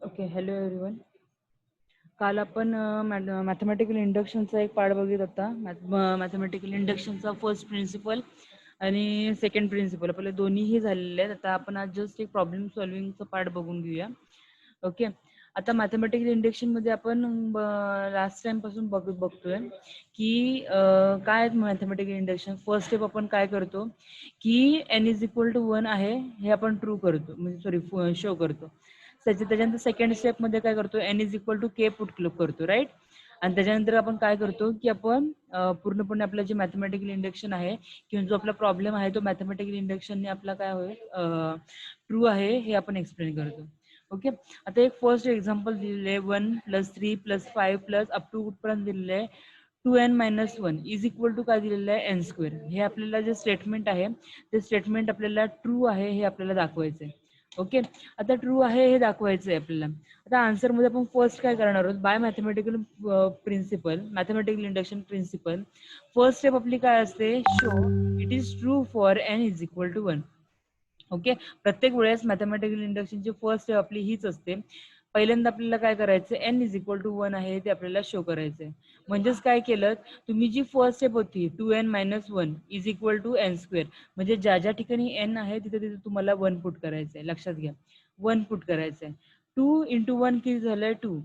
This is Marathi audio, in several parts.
Okay, hello everyone. काल आपण मॅथमॅटिकल इंडक्शनचा एक पार्ट बघित होता. मॅथमॅटिकल इंडक्शनचा फर्स्ट प्रिन्सिपल आणि सेकंड प्रिन्सिपल आपले दोन्हीही झालेले आहेत. आता आपण आज जस्ट एक प्रॉब्लेम सॉल्व्हिंगचा पार्ट बघून घेऊया. ओके, आता मॅथमॅटिकल इंडक्शनमध्ये आपण लास्ट टाइम पासून बघतोय की काय मॅथमॅटिकल इंडक्शन. फर्स्ट स्टेप आपण काय करतो की n इज इक्वल टू 1 आहे हे आपण ट्रू करतो, म्हणजे सॉरी शो करतो. त्याच्यानंतर सेकंड स्टेपमध्ये काय करतो, n is equal to k put करतो, राईट. आणि त्याच्यानंतर आपण काय करतो की आपण पूर्णपणे आपलं जे मॅथमॅटिकल इंडक्शन आहे किंवा जो आपला प्रॉब्लेम आहे तो मॅथमॅटिकल इंडक्शनने आपला काय होईल, ट्रू आहे हे आपण एक्सप्लेन करतो. ओके, आता एक फर्स्ट एक्झाम्पल दिलेलं आहे. 1 + 3 + 5 + अप टू कुठपर्यंत दिलेलं आहे 2n - 1 इज इक्वल टू काय दिलेलं आहे n². हे आपल्याला जे स्टेटमेंट आहे ते स्टेटमेंट आपल्याला ट्रू आहे हे आपल्याला दाखवायचं आहे. ओके, आता ट्रू आहे हे दाखवायचं आहे आपल्याला. आता आन्सरमध्ये आपण फर्स्ट काय करणार आहोत, by mathematical principle, mathematical induction principle. First step आपली काय असते, show it is true for n is equal to 1. Okay, प्रत्येक वेळेस मॅथमॅटिकल इंडक्शनची फर्स्ट स्टेप आपली हीच असते. पहिल्यांदा आपल्याला काय करायचं, n इज इक्वल टू 1 आहे ते आपल्याला शो करायचंय. म्हणजेच काय केलं तुम्ही, जी फर्स्ट स्टेप होती 2n - 1 is equal to n², म्हणजे ज्या ज्या ठिकाणी n आहे तिथे तिथे तुम्हाला 1 पुट करायचंय. लक्षात घ्या, 1 पुट करायचंय. 2 × 1 किती झालंय 2,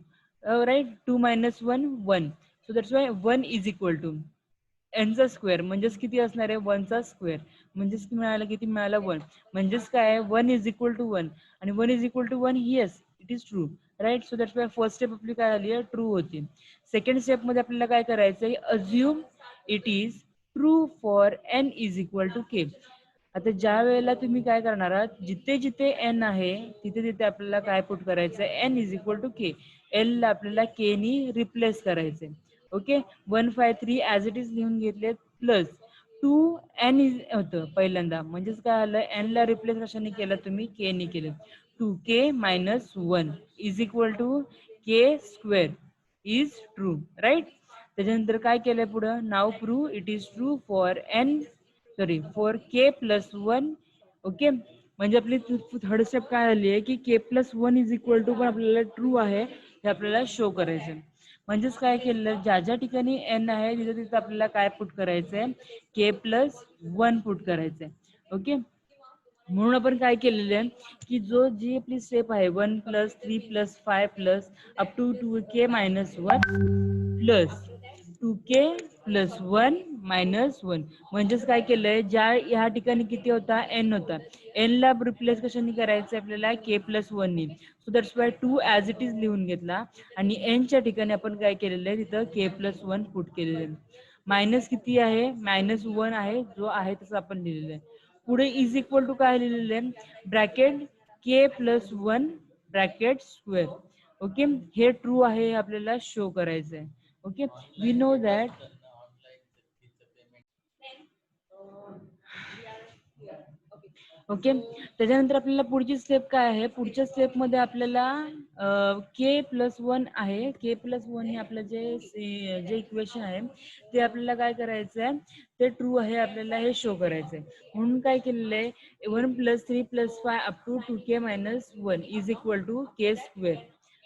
right. 2 - 1 1, so that's why 1 is equal to nचा स्क्वेअर, म्हणजेच किती असणार आहे 1चा स्क्वेअर, म्हणजेच मिळालं किती मिळालं 1. म्हणजेच काय 1 इज इक्वल टू 1 आणि 1 is equal to 1, yes it is true, right. So that's why first step आपली काय आली आहे, ट्रू होती. सेकंड स्टेपमध्ये आपल्याला काय करायचंय, assume it is true for n is equal to k. आता ज्या वेळेला तुम्ही काय करणार आहात, जिथे जिथे n आहे तिथे तिथे आपल्याला काय पुट करायचंय, n is equal to k. l ला आपल्याला k नी रिप्लेस करायचंय. ओके, 1 5 3 ॲज इट इज लिहून घेतले, प्लस 2n इज होतं पहिल्यांदा, म्हणजेच काय आलं, n ला रिप्लेस कशाने केलं तुम्ही, k ने केलं. 2k - 1 is equal to k² is true, right. त्याच्यानंतर काय केलंय पुढं, now prove it is true for for k + 1. Okay, म्हणजे आपली थर्ड स्टेप काय आली आहे की k + 1 इज इक्वल टू पण आपल्याला ट्रू आहे हे आपल्याला शो करायचं. म्हणजेच काय केलं, ज्या ज्या ठिकाणी n आहे तिथे तिथे आपल्याला काय पुट करायचंय, k + 1 पुट करायचंय. ओके, म्हणून आपण काय केलेलं आहे की जी आपली स्टेप आहे 1 + 3 + 5 + up to 2k - 1 plus 2k + 1 - 1, म्हणजेच काय केलंय, ज्या ह्या ठिकाणी किती होता n होता, n ला रिप्लेस कशाने करायचं आपल्याला, k + 1 नी. So that's Y 2 as it is लिहून घेतला आणि n च्या ठिकाणी आपण काय केलेलं आहे तिथं k + 1 पुट केलेलं आहे. मायनस किती आहे, -1 आहे, जो आहे तसं आपण लिहिलेलं आहे. पुढे इज इक्वल टू काय लिहिलेलं आहे, bracket k + 1 bracket square. Okay, हे ट्रू आहे आपल्याला शो करायचं आहे. Okay, we know that. Okay, त्याच्यानंतर आपल्याला पुढची स्टेप काय आहे, पुढच्या स्टेपमध्ये आपल्याला k + 1 आहे, k + 1 हे आपलं जे इक्वेशन आहे ते आपल्याला काय करायचं आहे, ते ट्रू आहे आपल्याला हे शो करायचं आहे. म्हणून काय केलेलं आहे, 1 + 3 + 5 up to 2k - 1 is equal to k²,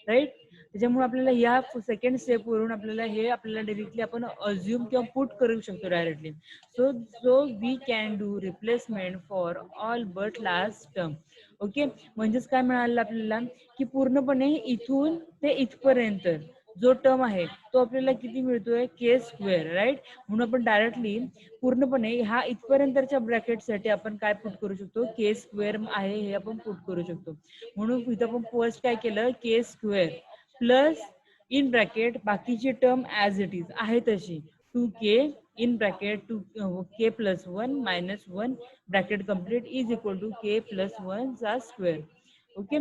right. त्याच्यामुळे आपल्याला या सेकंड स्टेपवरून आपल्याला हे आपल्याला डायरेक्टली आपण अज्युम किंवा पुट करू शकतो directly. So we can do replacement for all but last term. Okay, म्हणजेच काय मिळालं आपल्याला की पूर्णपणे इथून ते इथपर्यंत जो टर्म आहे तो आपल्याला किती मिळतोय, k², राईट. म्हणून आपण डायरेक्टली पूर्णपणे ह्या इथपर्यंतच्या ब्रॅकेटसाठी आपण काय पुट करू शकतो, k² आहे हे आपण पुट करू शकतो. म्हणून इथं आपण फर्स्ट काय केलं, k² प्लस इन ब्रॅकेट बाकीची टर्म ॲज इट इज आहे तशी 2k इन ब्रॅकेट 2k + 1 - 1 ब्रॅकेट complete is equal to k + 1 चा स्क्वेअर. ओके,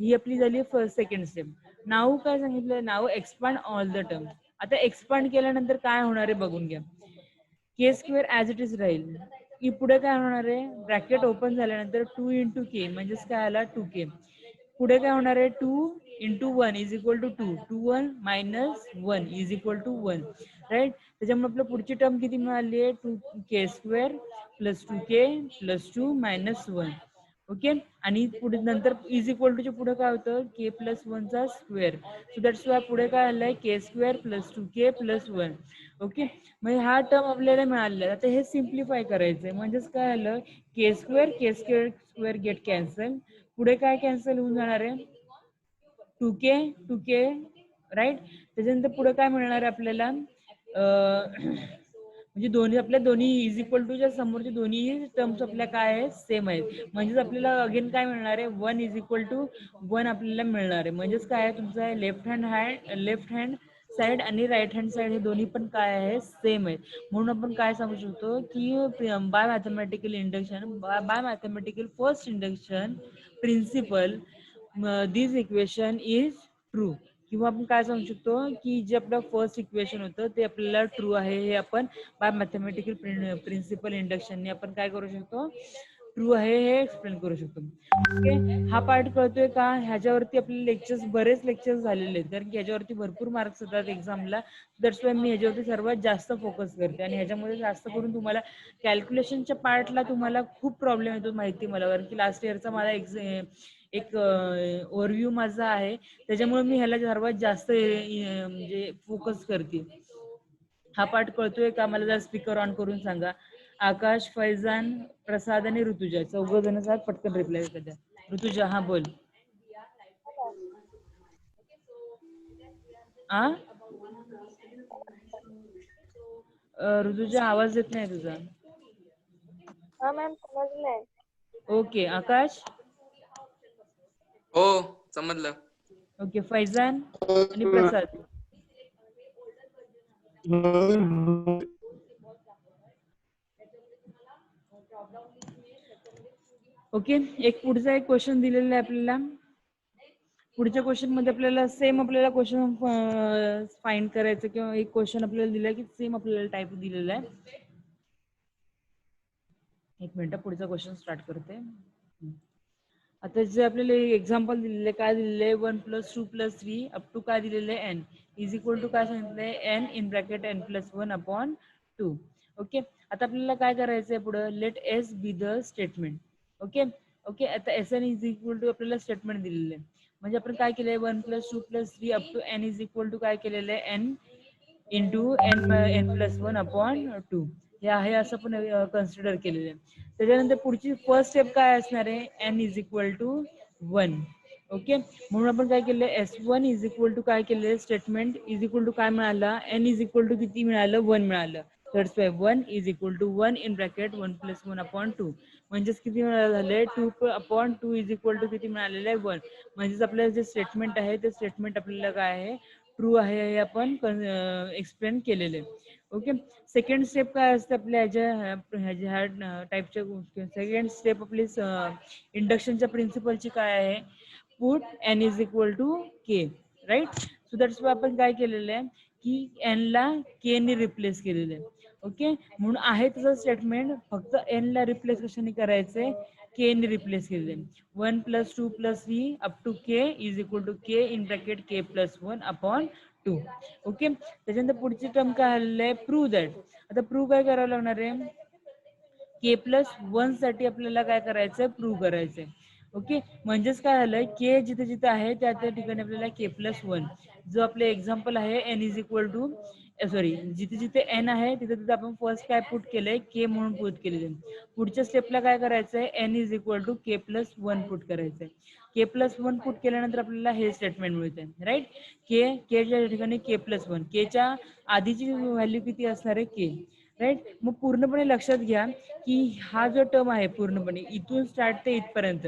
ही आपली झाली फर्स्ट सेकंड स्टेप. नाव काय सांगितलं, नाव एक्सपांड ऑल द टर्म. आता एक्सपांड केल्यानंतर काय होणार आहे बघून घ्या, k² ॲज इट इज राहील. की पुढे काय होणार आहे, ब्रॅकेट ओपन झाल्यानंतर 2 × k म्हणजेच काय आला 2k. पुढे काय होणार आहे, 2 × 1 is equal to 2, 2 - 1 is equal to 1, right. त्याच्यामुळे आपलं पुढची टर्म किती मिळाली आहे, 2k² + 2k + 2 - 1. ओके. आणि पुढे नंतर इज इक्वल टूच्या पुढे काय होतं, के प्लस वनचा स्क्वेअर. सो दॅट्स वाय पुढे काय आलंय, K square plus 2k plus 1. Okay. म्हणजे हा टर्म आपल्याला मिळालेला आहे. आता हे सिम्प्लिफाय करायचंय, म्हणजेच काय आलं, के स्क्वेअर स्क्वेअर गेट कॅन्सल. पुढे काय कॅन्सल होऊन जाणार आहे, 2k राईट. त्याच्यानंतर पुढे काय मिळणार आहे आपल्याला, म्हणजे दोन्ही आपल्या दोन्ही इज इक्वल टूच्या समोरचे दोन्ही टर्म्स आपल्या काय आहेत, सेम आहेत. म्हणजेच आपल्याला अगेन काय मिळणार आहे, 1 इज इक्वल टू 1 आपल्याला मिळणार आहे. म्हणजेच काय आहे, तुमचं आहे लेफ्ट हँड साइड आणि राईट हँड साइड हे दोन्ही पण काय आहे, सेम आहेत. म्हणून आपण काय सांगू शकतो की by mathematical induction, by mathematical first induction principle, this equation is true. किंवा आपण काय सांगू शकतो की जे आपलं फर्स्ट इक्वेशन होतं ते आपल्याला ट्रू आहे, हे आपण बाय मॅथमॅटिकल प्रिन्सिपल इंडक्शनने आपण काय करू शकतो, ट्रू आहे हे एक्सप्लेन करू शकतो. ओके. हा पार्ट कळतोय का? ह्याच्यावरती आपले लेक्चर्स, बरेच लेक्चर्स झालेले आहेत, कारण की ह्याच्यावरती भरपूर मार्क्स येतात एक्झामला. दॅट्स वाय मी ह्याच्यावरती सर्वात जास्त फोकस करते. आणि ह्याच्यामध्ये जास्त करून तुम्हाला कॅल्क्युलेशनच्या पार्टला तुम्हाला खूप प्रॉब्लेम येतो माहिती मला, कारण की लास्ट इयरचा मला एक ओव्हरव्ह्यू माझा आहे, त्याच्यामुळे मी ह्याला सर्वात जास्त म्हणजे फोकस करते. हा पार्ट कळतोय का? मला जर स्पीकर ऑन करून सांगा. आकाश, फैजान, प्रसाद आणि ऋतुजा, चौघ जण साथ पटकन रिप्लाय द्या. ऋतुजा, हा बोल. आ ऋतुजा, आवाज येत नाही तुझा. हा मॅम, समजलंय. ओके. आकाश, हो समजलं. ओके. फैजान आणि प्रसाद, ओके. एक पुढचा एक क्वेश्चन दिलेला आहे आपल्याला. पुढच्या क्वेश्चन मध्ये आपल्याला सेम आपल्याला क्वेश्चन फाइंड करायचं, किंवा एक क्वेश्चन आपल्याला दिलाय की सेम आपल्याला टाइप दिलेला आहे. एक मिनिट, पुढचा क्वेश्चन स्टार्ट करते. आता जे आपल्याला एक्झाम्पल दिलेले, काय दिलेले, 1 + 2 + 3 अप टू काय दिलेले, n इज इक्वल टू काय सांगितलंय, n in bracket n+1/2. Okay. आता आपल्याला काय करायचंय पुढे, let s be the statement. Okay. Okay. आता Sn इज इक्वल टू आपल्याला स्टेटमेंट दिलेलं आहे. म्हणजे आपण काय केलंय, 1 + 2 + 3 up to n is equal to काय केलेलं आहे, n इंटू n+1/2 हे आहे, असं पण कन्सिडर केलेलं आहे. त्याच्यानंतर पुढची फर्स्ट स्टेप काय असणार आहे, n is equal to 1. Okay. म्हणून आपण काय केलं, S1 इज इक्वल टू काय केलं, स्टेटमेंट इज इक्वल टू काय मिळालं, n इज इक्वल टू किती मिळालं, 1 मिळालं. That's why 1 is equal to 1 in bracket 1+1/2. म्हणजेच किती झाले, 2/2 इज इक्वल टू किती मिळालेलं आहे, 1. म्हणजेच आपल्याला जे स्टेटमेंट आहे ते स्टेटमेंट आपल्याला काय आहे, ट्रू आहे, हे आपण एक्सप्लेन केलेले. ओके. सेकंड स्टेप काय असते आपल्या ह्या टाईपच्या गोष्टी. सेकंड स्टेप आपली इंडक्शनच्या प्रिन्सिपलची काय आहे, put n is equal to k, right. So that's why आपण काय केलेलं आहे की n ला k ने रिप्लेस केलेलं आहे. ओके. म्हणून आहे तसं स्टेटमेंट, फक्त n ला रिप्लेस कशाने करायचंय, k ने रिप्लेस केलेलं आहे. 1 + 2 + 3 up to k is equal to k in bracket k+1/2. Okay. त्याच्यानंतर पुढची टर्म काय आलेलं आहे, प्रूव्ह दॅट. आता प्रूव्ह काय करावं लागणार आहे, k+1 साठी आपल्याला काय करायचंय, प्रूव्ह करायचंय. ओके. म्हणजेच काय झालंय, k जिथे जिथे आहे त्या त्या ठिकाणी आपल्याला k+1, जो आपले एक्झाम्पल आहे n is equal to sorry, जिथे जिथे n आहे तिथे तिथे आपण फर्स्ट काय पुट केलंय, k म्हणून पुट केलेलं. पुढच्या स्टेपला काय करायचंय, n is equal to k+1 put करायचंय. k+1 पुट केल्यानंतर आपल्याला हे स्टेटमेंट मिळतंय, राईट. k च्या ठिकाणी k+1, k च्या आधीची व्हॅल्यू किती असणार आहे, k, राईट. मग पूर्णपणे लक्षात घ्या की हा जो टर्म आहे पूर्णपणे इथून स्टार्ट ते इथपर्यंत,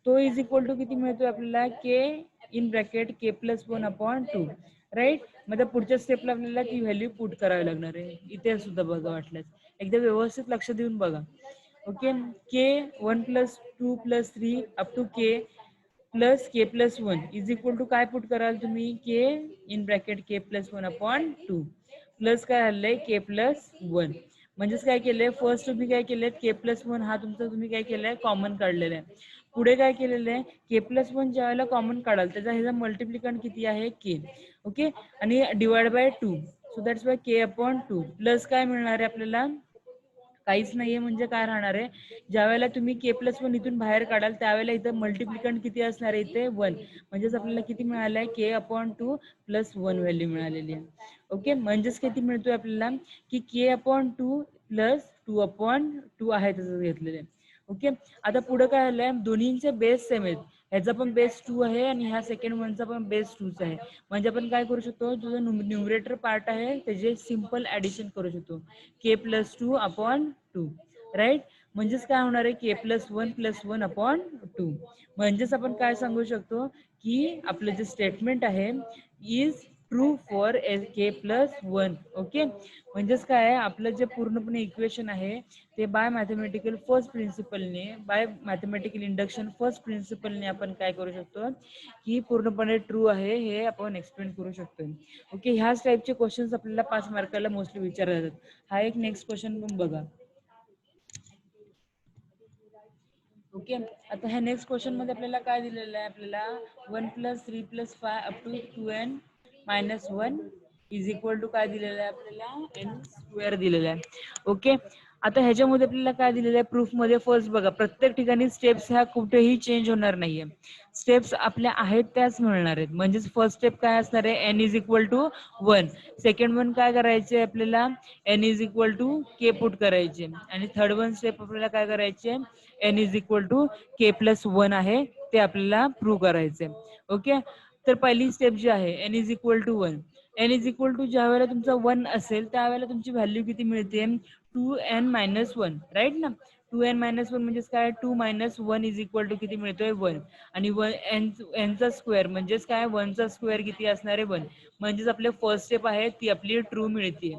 तो इज इक्वल टू किती मिळतोय आपल्याला, k in bracket k+1/2, right. मग पुढच्या स्टेपला आपल्याला ती व्हॅल्यू पुट करावी लागणार आहे. इथे सुद्धा बघा, वाटल्यास एकदा व्यवस्थित लक्ष देऊन बघा. Okay. k 1 + 2 + 3 up to k plus k+1 is equal to काय पुट कराल तुम्ही, k in bracket k+1/2 plus काय आलंय, k+1. म्हणजेच काय केलंय, फर्स्ट तुम्ही काय केलंय, k+1 हा तुमचा तुम्ही काय केलंय, कॉमन काढलेला आहे. पुढे काय केलेलं आहे, k+1 ज्या वेळेला कॉमन काढाल त्याचा ह्याचा मल्टिप्लिकंट किती आहे, k. ओके. आणि divide by 2, so that's Y k/2 plus काय मिळणार आहे आपल्याला, काहीच नाहीये म्हणजे काय राहणार आहे, ज्या वेळेला तुम्ही k+1 इथून बाहेर काढाल त्यावेळेला इथं मल्टिप्लिकंट किती असणार आहे, इथे 1. म्हणजेच आपल्याला किती मिळालं आहे, k/2 + 1 व्हॅल्यू मिळालेली आहे. ओके, म्हणजेच किती मिळतोय आपल्याला की k/2 + 2/2 आहे तसं घेतलेलं आहे. ओके, आता पुढे काय आलंय, दोन्हींचे बेस सेम आहेत. ह्याचा पण बेस 2 आहे आणि ह्या सेकंड वनचा पण बेस 2 आहे. म्हणजे आपण काय करू शकतो, जो न्यूमरेटर पार्ट आहे त्याचे सिंपल ऍडिशन करू शकतो, k+2/2. राईट, म्हणजेच काय होणार आहे, k+1 + 1/2. म्हणजेच आपण काय सांगू शकतो की आपलं जे स्टेटमेंट आहे is true for k+1. Okay, म्हणजेच काय आहे, आपलं जे पूर्णपणे इक्वेशन आहे ते बाय मॅथमॅटिकल फर्स्ट प्रिन्सिपलने, बाय मॅथमॅटिकल इंडक्शन फर्स्ट प्रिन्सिपलने आपण काय करू शकतो की पूर्णपणे ट्रू आहे हे आपण एक्सप्लेन करू शकतो. ओके, ह्याच टाईपचे क्वेश्चन्स आपल्याला 5 मार्काला मोस्टली विचारले जातात. हा एक नेक्स्ट क्वेश्चन पण बघा. ओके, आता ह्या नेक्स्ट क्वेश्चन मध्ये आपल्याला काय दिलेलं आहे, आपल्याला 1 + 3 + 5 up to 2n - 1 is equal to काय दिलेलं आहे आपल्याला, n² दिलेलं आहे. ओके, आता ह्याच्यामध्ये आपल्याला काय दिलेलं आहे प्रूफ मध्ये, फर्स्ट बघा, प्रत्येक ठिकाणी स्टेप्स ह्या कुठेही चेंज होणार नाहीये, स्टेप्स आपल्या आहेत त्याच मिळणार आहेत. म्हणजेच फर्स्ट स्टेप काय असणार आहे, n = 1. सेकंड वन काय करायचे आपल्याला, n = k पुट करायचे. आणि थर्ड वन स्टेप आपल्याला काय करायचे, n = k+1 आहे ते आपल्याला प्रूव्ह करायचे. ओके, तर पहिली स्टेप जी आहे n = 1. n = ज्या वेळेला तुमचा 1 असेल त्यावेळेला तुमची व्हॅल्यू किती मिळते, 2n - 1. राईट ना, 2n - 1 म्हणजेच काय, 2 - 1 = किती मिळतोय, 1. आणि n चा स्क्वेअर म्हणजेच काय, 1 चा स्क्वेअर किती असणार आहे, 1. म्हणजेच आपली फर्स्ट स्टेप आहे ती आपली ट्रू मिळते.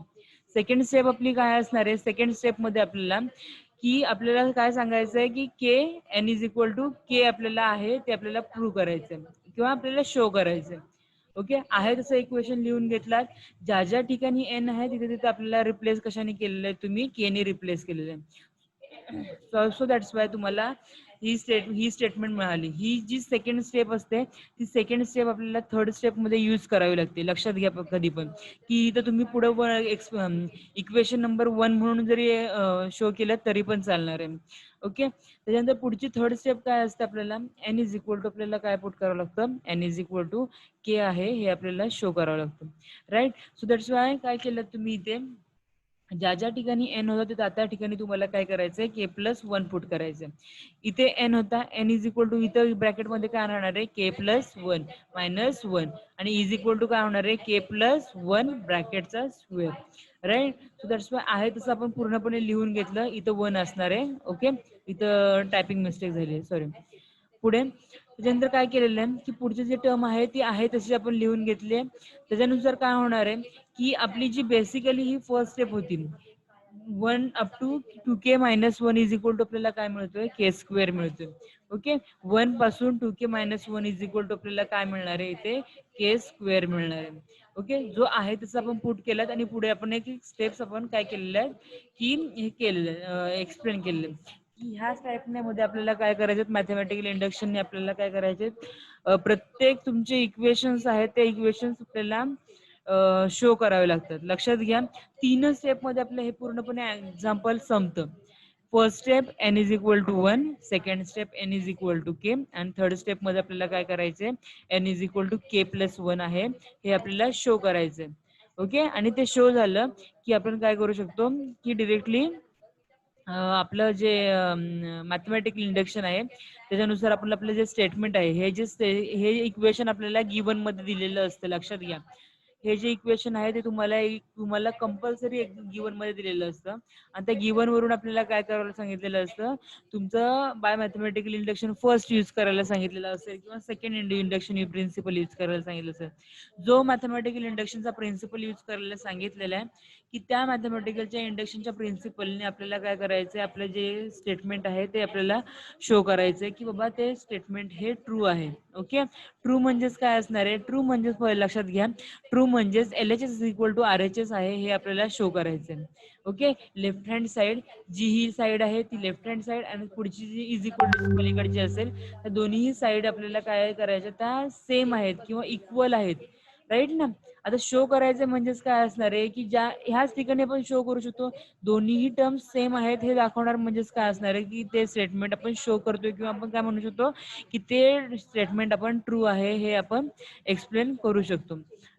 सेकंड स्टेप आपली काय असणार आहे, सेकंड स्टेप मध्ये आपल्याला की आपल्याला काय सांगायचं आहे की n = k आपल्याला आहे ते आपल्याला प्रूव्ह करायचं किंवा आपल्याला शो करायचं. ओके, आहे तसं इक्वेशन लिहून घेतलात, ज्या ज्या ठिकाणी n आहे तिथे तिथे आपल्याला रिप्लेस कशाने केलेलं आहे, तुम्ही k ने रिप्लेस केलेलं आहे. सो दॅट्स वाय तुम्हाला ही स्टेटमेंट मिळाली. ही जी सेकंड स्टेप असते ती सेकंड स्टेप आपल्याला थर्ड स्टेप मध्ये यूज करावी लागते. लक्षात घ्या कधी पण की इथं तुम्ही पुढे इक्वेशन नंबर 1 म्हणून जरी शो केलं तरी पण चालणार आहे. ओके, त्याच्यानंतर पुढची थर्ड स्टेप काय असते, आपल्याला n = आपल्याला काय पुट करावं लागतं, n = k आहे हे आपल्याला शो करावं लागतं. राईट, सो दॅट्स वाय काय केलं तुम्ही इथे ज्या ज्या ठिकाणी n होता त्या त्या ठिकाणी तुम्हाला काय करायचंय, k+1 पुट करायचंय. इथे n होता, n = इथं ब्रॅकेटमध्ये काय राहणार आहे, k+1 - 1 आणि इज इक्वल टू काय होणार आहे, k+1 ब्रॅकेटचा square. Right, so that's why आहे तसं आपण पूर्णपणे लिहून घेतलं, इथं 1 असणार आहे. ओके, इथं टायपिंग मिस्टेक झाली आहे, सॉरी. पुढे त्याच्यानंतर काय केलेलं आहे की पुढचे जे टर्म आहे ती आहे तशी आपण लिहून घेतली आहे. त्याच्यानुसार काय होणार आहे की आपली जी बेसिकली ही फर्स्ट स्टेप होती, 1 up to 2k - 1 is equal to आपल्याला काय मिळतोय, k² मिळतोय. ओके, 1 पासून 2k - 1 इज इक्वल टू आपल्याला काय मिळणार आहे, इथे k² मिळणार आहे. ओके, जो आहे तसं आपण पुट केलात आणि पुढे आपण एक स्टेप्स आपण काय केलेले आहेत की हे केलेलं एक्सप्लेन केलेलं की ह्या टाईपमध्ये आपल्याला काय करायचं, मॅथमॅटिकल इंडक्शनने आपल्याला काय करायचे, प्रत्येक तुमचे इक्वेशन्स आहेत ते इक्वेशन्स आपल्याला शो करावे लागतात. लक्षात घ्या, 3 स्टेप मध्ये आपलं हे पूर्णपणे एक्झाम्पल संपतं. First step n = 1, second step n = k आणि थर्ड स्टेप मध्ये आपल्याला काय करायचंय, n = k+1 आहे हे आपल्याला शो करायचंय. ओके, आणि ते शो झालं की आपण काय करू शकतो की डिरेक्टली आपलं जे मॅथमॅटिकल इंडक्शन आहे त्याच्यानुसार आपण आपलं जे स्टेटमेंट आहे हे इक्वेशन आपल्याला गिवन मध्ये दिलेलं असतं. लक्षात घ्या, हे जे इक्वेशन आहे ते तुम्हाला कंपल्सरी गिवन मध्ये दिलेलं असतं आणि त्या गिवन वरून आपल्याला काय करायला सांगितलेलं असतं, तुमचं by mathematical induction first use करायला सांगितलेलं असेल किंवा सेकंड इंडक्शन प्रिन्सिपल यूज करायला सांगितलं असेल. जो मॅथमॅटिकल इंडक्शनचा प्रिन्सिपल यूज करायला सांगितलेला आहे की त्या मॅथमॅटिकलच्या इंडक्शनच्या प्रिन्सिपलने आपल्याला काय करायचंय, आपलं जे स्टेटमेंट आहे ते आपल्याला शो करायचंय की बाबा ते स्टेटमेंट हे ट्रू आहे. ओके, ट्रू म्हणजेच काय असणार आहे, ट्रू म्हणजेच लक्षात घ्या, ट्रू म्हणजेच LHS = RHS आहे हे आपल्याला शो करायचंय. ओके, लेफ्ट हँड साइड जी ही साइड आहे ती लेफ्ट हँड साइड आणि पुढची जी इज इक्वल टू पलीकडची असेल तर दोन्ही साइड आपल्याला काय करायच्या, त्या सेम आहेत किंवा इक्वल आहेत. राईट ना. आता शो करायचं म्हणजेच काय असणार आहे की ज्या ह्याच ठिकाणी आपण शो करू शकतो दोन्हीही टर्म्स सेम आहेत हे दाखवणार म्हणजेच काय असणार आहे की ते स्टेटमेंट आपण शो करतोय किंवा आपण काय म्हणू शकतो की ते स्टेटमेंट आपण ट्रू आहे हे आपण एक्सप्लेन करू शकतो.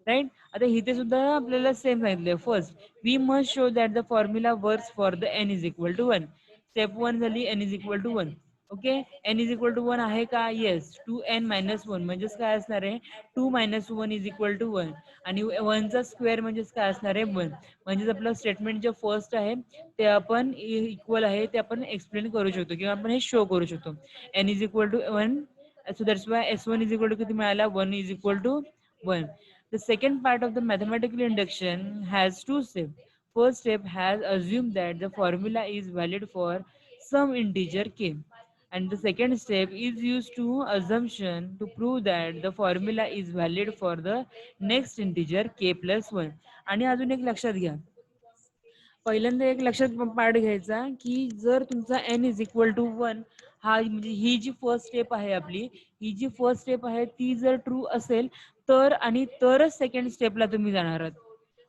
राईट. आता इथे सुद्धा आपल्याला सेम सांगितलंय. First we must show that the formula works for the n is equal to 1. Step 1 झाली n is equal to 1. Okay. n is equal to 1 आहे का? येस. 2n - 1 म्हणजेच काय असणार आहे 2 - 1 इज इक्वल टू 1 आणि 1 चा स्क्वेअर म्हणजेच काय असणार आहे 1. म्हणजेच आपलं स्टेटमेंट जे फर्स्ट आहे ते आपण इक्वल आहे ते आपण एक्सप्लेन करू शकतो किंवा आपण हे शो करू शकतो. n is equal to 1. So that's why S1 is equal to किती मिळाला 1 is equal to 1. The second part of the mathematical induction has two steps. First step has assumed that the formula is valid for some integer k, and the second step is used to assumption to prove that the formula is valid for the next integer k plus 1. आणि अजून एक लक्षात घ्या. पहिल्यांदा एक लक्षात पाठ घ्यायचा की जर तुमचा n इज इक्वल टू 1 हा म्हणजे ही जी फर्स्ट स्टेप आहे आपली ही जी फर्स्ट स्टेप आहे ती जर ट्रू असेल तर आणि तरच सेकंड स्टेपला तुम्ही जाणार आहात.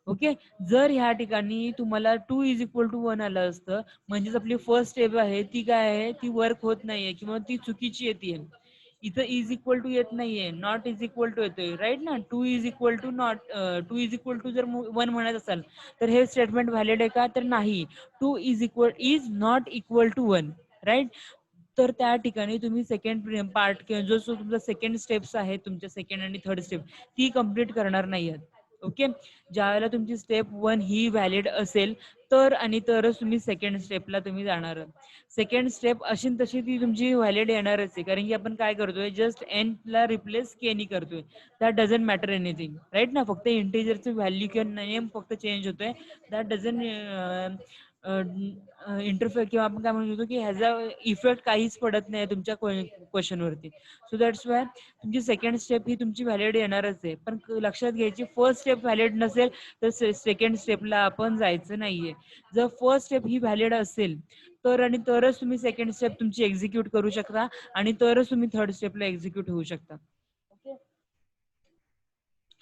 ओके. जर ह्या ठिकाणी तुम्हाला 2 इज इक्वल टू 1 आलं असतं म्हणजेच आपली फर्स्ट स्टेप आहे ती काय आहे ती वर्क होत नाहीये किंवा ती चुकीची येते. इथं इज इक्वल टू येत नाहीये नॉट इज इक्वल टू येतोय. राईट ना. 2 is equal to not 2 is equal to जर 1 म्हणत असाल तर हे स्टेटमेंट व्हॅलिड आहे का? तर नाही. 2 is not equal to 1. Right. तर त्या ठिकाणी तुम्ही सेकंड पार्ट किंवा जो तुमचा सेकंड स्टेप्स आहे तुमच्या सेकंड आणि थर्ड स्टेप ती कम्प्लीट करणार नाही आहेत. ओके. ज्यावेळेला तुमची स्टेप 1 ही व्हॅलिड असेल तर आणि तरच तुम्ही सेकंड स्टेपला तुम्ही जाणार. सेकंड स्टेप अशी तशी ती तुमची व्हॅलिड येणारच आहे कारण की आपण काय करतोय जस्ट एन ला रिप्लेस के नी करतोय. That doesn't matter anything. Right ना. फक्त इंटिजरचं व्हॅल्यू किंवा नेम फक्त चेंज होतोय. दॅट डझंट इंटरफेअर किंवा आपण काय म्हणू शकतो की ह्याचा इफेक्ट काहीच पडत नाही तुमच्या क्वेश्चनवरती. सो दॅट्स वाय तुमची सेकंड स्टेप ही तुमची व्हॅलिड येणारच आहे. पण लक्षात घ्यायची फर्स्ट स्टेप व्हॅलिड नसेल तर सेकंड स्टेपला आपण जायचं नाहीये. जर फर्स्ट स्टेप ही व्हॅलिड असेल तर आणि तरच तुम्ही सेकंड स्टेप तुमची एक्झिक्यूट करू शकता आणि तरच तुम्ही थर्ड स्टेपला एक्झिक्यूट होऊ शकता. ओके.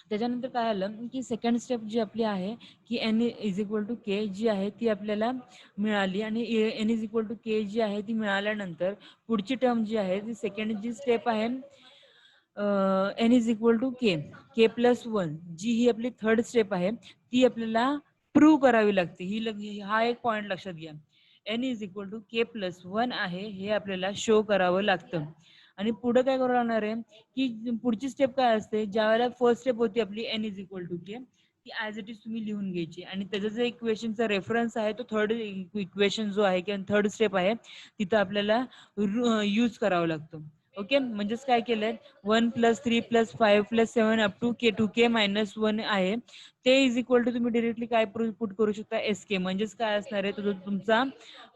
त्याच्यानंतर काय आलं की सेकंड स्टेप जी आपली आहे की n is equal to k जी आहे ती आपल्याला मिळाली आणि n is equal to k जी आहे ती मिळाल्यानंतर पुढची टर्म जी आहे ती सेकंड जी स्टेप आहे n is equal to k plus 1 जी ही आपली थर्ड स्टेप आहे ती आपल्याला प्रूव्ह करावी लागते. हा एक पॉइंट लक्षात घ्या. N is equal to k plus 1 आहे हे आपल्याला शो करावं लागतं. आणि पुढे काय करावं लागणार आहे की पुढची स्टेप काय असते ज्या वेळेला फर्स्ट स्टेप होती आपली एन इज इक्वल टू के ती ऍज इट इज तुम्ही लिहून घ्यायची आणि त्याचा जो इक्वेशनचा रेफरन्स आहे तो थर्ड इक्वेशन जो आहे किंवा थर्ड स्टेप आहे तिथं आपल्याला यूज करावा लागतो. ओके. म्हणजेच काय केलंय 1 + 3 + 5 + 7 अप टू के 2k - 1 आहे ते इज इक्वल टू तुम्ही डिरेक्टली काय पुट करू शकता SK. म्हणजेच काय असणार आहे तो तुमचा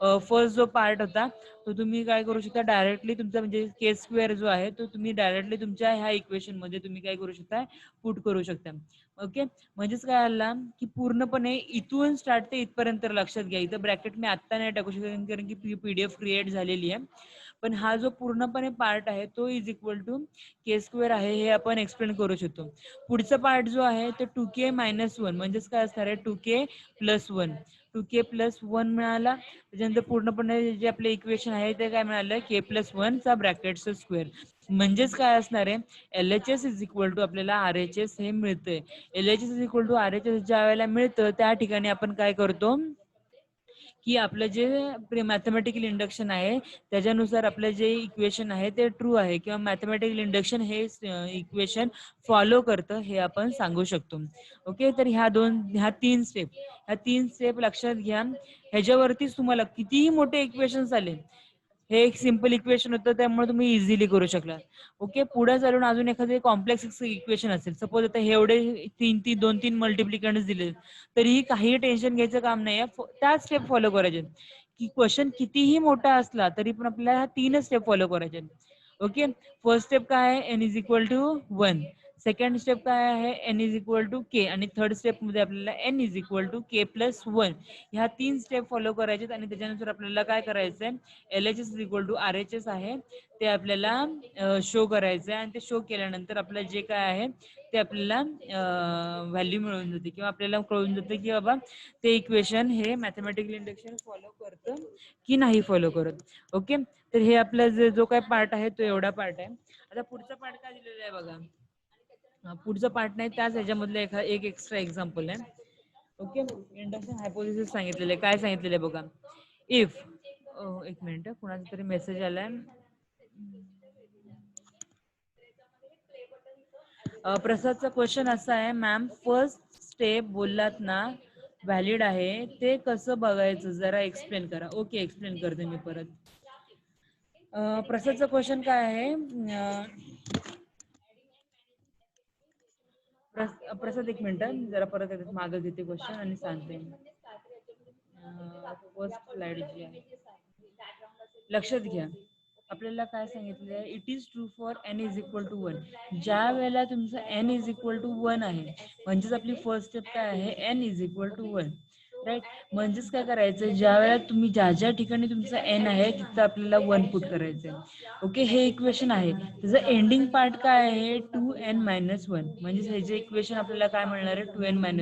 फर्स्ट जो पार्ट होता तो तुम्ही काय करू शकता डायरेक्टली तुमचा म्हणजे के स्क्वेअर जो आहे तो तुम्ही डायरेक्टली तुमच्या ह्या इक्वेशन मध्ये तुम्ही काय करू शकता पुट करू शकता. ओके. म्हणजेच काय आला की पूर्णपणे इथून स्टार्ट ते इथपर्यंत लक्षात घ्या. इथं ब्रॅकेट मी आत्ता नाही टाकू शकत कारण की PDF क्रिएट झालेली आहे. पण हा जो पूर्णपणे पार्ट आहे तो is equal to k square आहे हे आपण एक्सप्लेन करू शकतो. पुढचा पार्ट जो आहे तो 2k - 1 म्हणजेच काय असणार आहे 2k + 1. 2k + 1 मिळाला. त्याच्यानंतर पूर्णपणे जे आपले इक्वेशन आहे ते काय मिळालं k + 1 चा ब्रॅकेटचा स्क्वेअर. म्हणजेच काय असणार आहे LHS इज इक्वल टू आपल्याला RHS हे मिळतंय. LHS is equal to RHS ज्या वेळेला मिळतं त्या ठिकाणी आपण काय करतो की आपलं जे मॅथमॅटिकल इंडक्शन आहे त्याच्यानुसार आपलं जे इक्वेशन आहे ते ट्रू आहे किंवा मॅथमॅटिकल इंडक्शन हे इक्वेशन फॉलो करतं हे आपण सांगू शकतो. ओके. तर ह्या तीन स्टेप लक्षात घ्या. ह्याच्यावरतीच तुम्हाला कितीही मोठे इक्वेशन्स आले हे एक सिंपल इक्वेशन होतं त्यामुळे तुम्ही इझिली करू शकला. ओके. पुढे चालून अजून एखादे कॉम्प्लेक्स इक्वेशन असेल सपोज आता हे एवढे 2-3 मल्टिप्लिकंट्स दिले तरीही काही टेन्शन घ्यायचं काम नाही. त्याच स्टेप फॉलो करायचे की क्वेश्चन कितीही मोठा असला तरी पण आपल्याला 3 स्टेप फॉलो करायचे. ओके. फर्स्ट स्टेप काय आहे n is equal to 1. Second step काय आहे, n is equal to k, आणि थर्ड स्टेप मध्ये आपल्याला n is equal to k plus 1 ह्या 3 स्टेप फॉलो करायचे. आणि त्याच्यानंतर आपल्याला काय करायचंय, L H S is equal to R H S आहे ते आपल्याला शो करायचं आहे. आणि ते शो केल्यानंतर आपल्याला जे काय आहे ते आपल्याला व्हॅल्यू मिळून जाते, किंवा आपल्याला कळून जातं की बाबा ते इक्वेशन हे मॅथमॅटिकल इंडक्शन फॉलो करतं की नाही फॉलो करत. ओके, तर हे आपला जो काय पार्ट आहे तो एवढा पार्ट आहे. आता पुढचा पार्ट काय दिलेला आहे बघा, पुढचा पार्ट नाही, त्याच ह्याच्यामधलं एक एक्स्ट्रा एक्झाम्पल आहे. ओके, इंडक्शन हायपोथेसिस सांगितलेलं आहे. काय सांगितलेलं आहे बघा, इफ एक मिनिट, कुणाचा तरी मेसेज आलाय. प्रसादचा क्वेश्चन असा आहे, मॅम फर्स्ट स्टेप बोललात ना व्हॅलिड आहे, ते कसं बघायचं जरा एक्सप्लेन करा. ओके, एक्सप्लेन करते मी परत. प्रसादचा क्वेश्चन काय आहे, प्रसाद एक मिनिट जरा परत मागं घेते क्वेश्चन आणि सांगते. फर्स्ट स्लाइड जी आहे लक्षात घ्या, आपल्याला काय सांगितलंय, it is true for n is equal to 1. ज्या वेळेला तुमचं एन इज इक्वल टू 1 आहे, म्हणजेच आपली फर्स्ट स्टेप काय आहे, n is equal to 1. Right, म्हणजेच काय करायचं, ज्या वेळेला तुम्ही ज्या ठिकाणी तुमचं एन आहे तिथं आपल्याला 1 पुट करायचंय. ओके, हे इक्वेशन आहे. त्याचं एंडिंग पार्ट काय आहे, 2n-1. म्हणजे हे जे इक्वेशन आपल्याला काय मिळणार आहे, 2n-1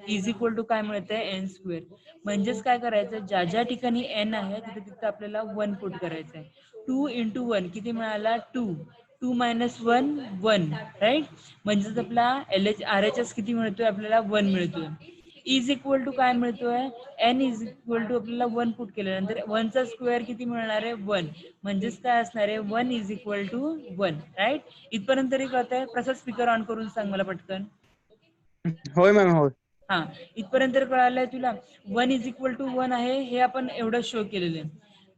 इज इक्वल टू काय मिळतंय, n स्क्वेअर. म्हणजेच काय करायचं, ज्या ठिकाणी n आहे तिथं आपल्याला 1 पुट करायचंय. 2 × 1 किती मिळाला, 2. 2 - 1 1. राईट, म्हणजेच आपला RHS किती मिळतोय आपल्याला, 1 मिळतोय. इज इक्वल टू काय मिळतोय, n इज इक्वल टू आपल्याला 1 पुट केल्यानंतर 1 चा स्क्वेअर किती मिळणार आहे, 1. म्हणजेच काय असणार आहे, 1 इज इक्वल टू 1. राईट, इथपर्यंत तरी कळतंय. प्रसाद स्पीकर ऑन करून सांग मला पटकन. होय मॅम, होय. हा, इथपर्यंत कळालंय तुला. 1 इज इक्वल टू 1 आहे हे आपण एवढं शो केलेलं आहे.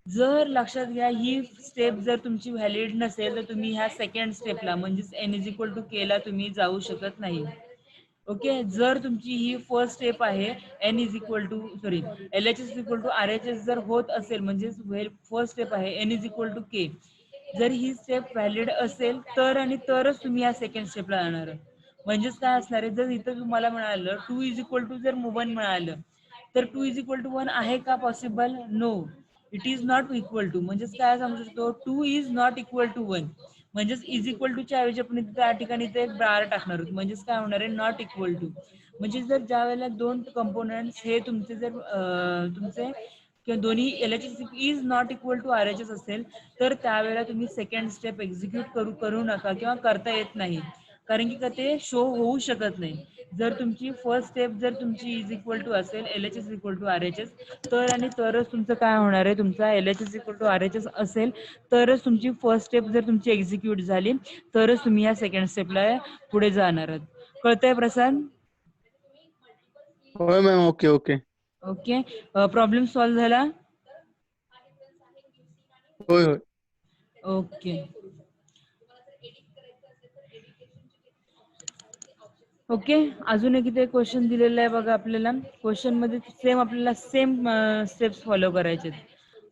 जर लक्षात घ्या, ही स्टेप जर तुमची व्हॅलिड नसेल तर तुम्ही ह्या सेकंड स्टेपला म्हणजेच n is equal to k ला तुम्ही जाऊ शकत नाही. ओके, जर तुमची ही फर्स्ट स्टेप आहे, n is equal to L H S is equal to R H S जर होत असेल, म्हणजेच फर्स्ट स्टेप आहे n is equal to k, जर ही स्टेप व्हॅलिड असेल तर आणि तरच तुम्ही या सेकंड स्टेपला जाणार. म्हणजेच काय असणार आहे, जर इथं तुम्हाला मिळालं 2 इज इक्वल टू जर 1 मिळालं तर 2 इज इक्वल टू 1 आहे का possible, no, it is not equal to. म्हणजेच काय समजू शकतो, 2 इज नॉट इक्वल टू 1. म्हणजेच इज इक्वल टू च्या ऐवजी आपण त्या ठिकाणी ते बार टाकणार आहोत. म्हणजेच काय होणार आहे, नॉट इक्वल टू. म्हणजे जर ज्या वेळेला दोन कंपोनंट्स हे तुमचे जर तुमचे किंवा दोन्ही LHS is not equal to RHS असेल तर त्यावेळेला तुम्ही सेकंड स्टेप एक्झिक्यूट करू नका किंवा करता येत नाही, कारण की ते शो होऊ शकत नाही. जर तुमची फर्स्ट स्टेप जर तुमची इज इक्वल टू असेल LHS इक्वल टू RHS तर आणि तरच तुमचं काय होणार आहे, तुमचा LHS इक्वल टू RHS असेल तरच तुमची फर्स्ट स्टेप जर तुमची एक्झिक्यूट झाली तरच तुम्ही या सेकंड स्टेपला पुढे जाणार आहात. कळतंय प्रसाद? होय ma'am, okay okay. Okay, problem solve झाला. होय होय. ओके ओके, अजून एक इथे क्वेश्चन दिलेला आहे बघा आपल्याला. क्वेश्चन मध्ये सेम आपल्याला सेम स्टेप्स फॉलो करायचे.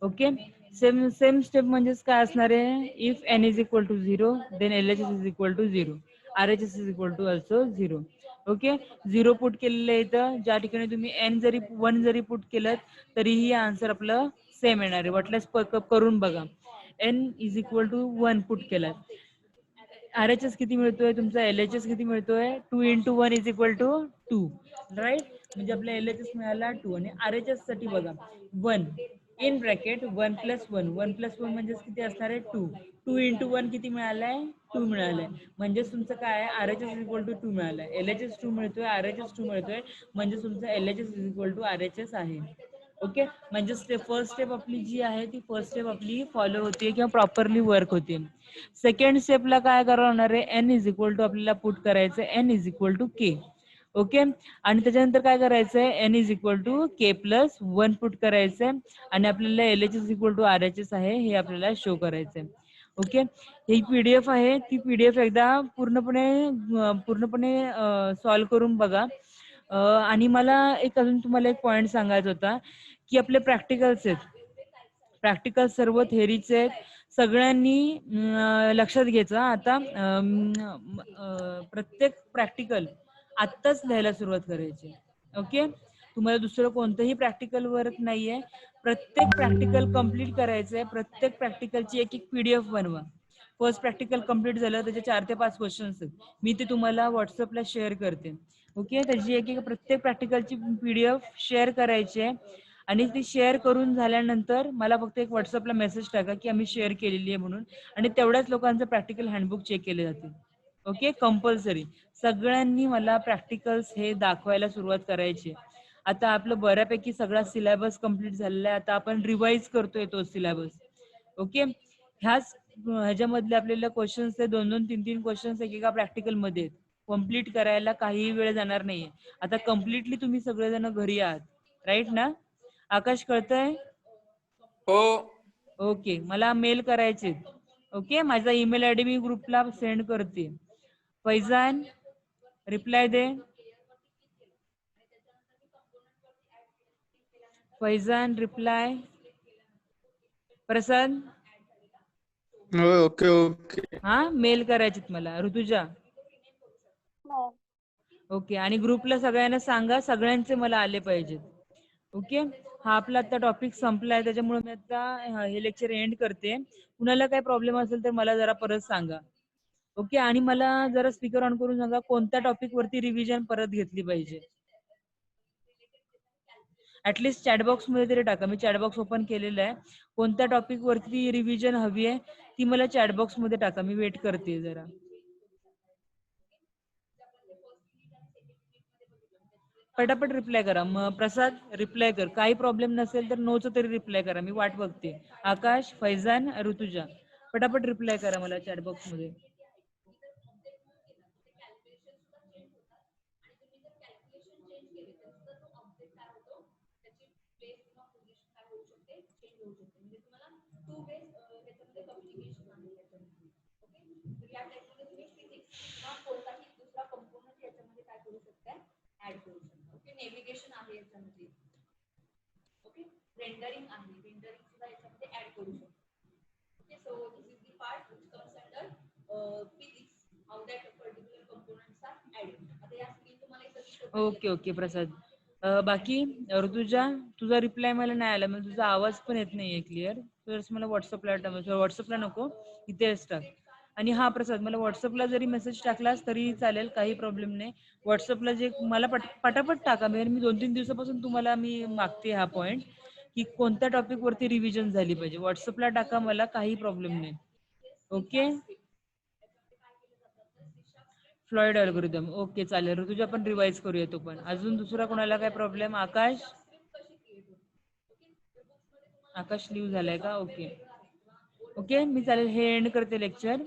ओके, सेम स्टेप म्हणजेच काय असणार आहे, if n is equal to 0 then LHS is equal to 0, RHS is equal to also 0. Okay, 0 put केलेलं आहे इथं. ज्या ठिकाणी तुम्ही n जरी 1 जरी पुट केलं तरीही आन्सर आपलं सेम येणार आहे. वाटल्यास करून बघा. n is equal to 1 put केलं, RHS किती मिळतोय तुमचा, LHS किती मिळतोय, 2 × 1 इज इक्वल टू 2. राईट, म्हणजे आपल्या LHS मिळाला 2 आणि RHS साठी बघा 1 इन ब्रॅकेट 1 + 1, 1 + 1 म्हणजे किती असणार आहे, 2. 2 × 1 किती मिळालंय, 2 मिळालंय. म्हणजेच तुमचं काय आहे, RHS इज इक्वल टू 2 मिळालंय. LHS 2 मिळतोय, RHS 2 मिळतोय, म्हणजे तुमचं LHS is equal to RHS आहे. ओके, म्हणजे फर्स्ट स्टेप आपली जी आहे ती फर्स्ट स्टेप आपली फॉलो होते किंवा प्रॉपरली वर्क होते. सेकंड स्टेपला काय करणार आहे, n इज इक्वल टू आपल्याला पुट करायचं n is equal to k. Okay, आणि त्याच्यानंतर काय करायचंय, n is equal to k plus 1 put करायचंय आणि आपल्याला LHS इक्वल टू RHS आहे हे आपल्याला शो करायचंय. ओके, ही PDF आहे, ती PDF एकदा पूर्णपणे सॉल्व्ह करून बघा. आणि मला अजून तुम्हाला एक पॉइंट सांगायचा होता की आपले प्रॅक्टिकल्स आहेत, प्रॅक्टिकल सर्व थेअरीचे आहेत, सगळ्यांनी लक्षात घ्यायचं आता प्रत्येक प्रॅक्टिकल आत्ताच लिहायला सुरुवात करायची. ओके, तुम्हाला दुसरं कोणतंही प्रॅक्टिकल वर्क नाहीये. प्रत्येक प्रॅक्टिकल कम्प्लीट करायचंय. प्रत्येक प्रॅक्टिकलची एक एक PDF बनवा. फर्स्ट प्रॅक्टिकल कम्प्लीट झालं त्याचे 4 ते 5 क्वेश्चन्स आहेत. मी ते तुम्हाला व्हॉट्सअपला शेअर करते. ओके, त्याची एक एक प्रत्येक प्रॅक्टिकलची PDF शेअर करायची आहे. आणि ती शेअर करून झाल्यानंतर मला फक्त एक व्हॉट्सअपला मेसेज टाका की आम्ही शेअर केलेली आहे म्हणून, आणि तेवढ्याच लोकांचं प्रॅक्टिकल हँडबुक चेक केले जाते. ओके, कंपल्सरी सगळ्यांनी मला प्रॅक्टिकल्स हे दाखवायला सुरुवात करायची. आता आपलं बऱ्यापैकी सगळा सिलेबस कम्प्लीट झालेला आहे. आता आपण रिवाइज करतोय तो सिलेबस. ओके, ह्याच्यामधले आपल्याला क्वेश्चन्स ते 2-2, 3-3 क्वेश्चन्स एकेका प्रॅक्टिकल मध्ये कम्प्लीट करायला काही वेळ जाणार नाहीये. आता कम्प्लिटली तुम्ही सगळेजण घरी आहात, राईट ना? आकाश, कळतंय? हो. ओके, मला मेल करायचे. ओके, माझा ईमेल ID मी ग्रुपला सेंड करते. फैजान, रिप्लाय दे. फैजान, रिप्लाय. प्रसाद, होय, ओके ओके. हा मेल करायचे मला. ऋतुजा, मॅम. ओके, आणि ग्रुपला सगळ्यांना सांगा, सगळ्यांचे मला आले पाहिजेत. ओके, हा आपला आता टॉपिक संपलाय, त्याच्यामुळे मी आता हे लेक्चर एंड करते. कुणाला काही प्रॉब्लेम असेल तर मला जरा परत सांगा. ओके, आणि मला जरा स्पीकर ऑन करून सांगा कोणत्या टॉपिक वरती रिव्हिजन परत घेतली पाहिजे. ऍटलीस्ट चॅटबॉक्स मध्ये तरी टाका. मी चॅटबॉक्स ओपन केलेला आहे. कोणत्या टॉपिक वरती रिव्हिजन हवी आहे ती मला चॅटबॉक्स मध्ये टाका. मी वेट करते जरा. पटापट रिप्लाय करा. मग प्रसाद, रिप्लाय कर. काही प्रॉब्लेम नसेल तर नोच तरी रिप्लाय करा. मी वाट बघते. आकाश, फैजान, ऋतुजा, पटापट रिप्लाय करा मला चॅटबॉक्स मध्ये. ओके ओके प्रसाद. बाकी ऋतुजा, तुझा रिप्लाय मला नाही आला, म्हणजे तुझा आवाज पण येत नाहीये क्लिअर. तर मला व्हॉट्सअपला नको, इथेच टाक. आणि हा प्रसाद, मला व्हॉट्सअपला जरी मेसेज टाकलास तरी चालेल, काही प्रॉब्लेम नाही. व्हॉट्सअपला जे मला पटापट टाका. म्हणजे मी 2-3 दिवसापासून तुम्हाला मी मागते हा पॉइंट की कोणत्या टॉपिक वरती रिव्हिजन झाली पाहिजे. व्हॉट्सअपला टाका, मला काही प्रॉब्लेम नाही. ओके, फ्लॉइड अल्गोरिदम, ओके चालेल. ऋतुजा पण रिवाइज करूया तो पण. अजून दुसरा कोणाला काय प्रॉब्लेम? आकाश, आकाश लिव्ह झालाय का? ओके ओके, मी चालेल हे एंड करते लेक्चर.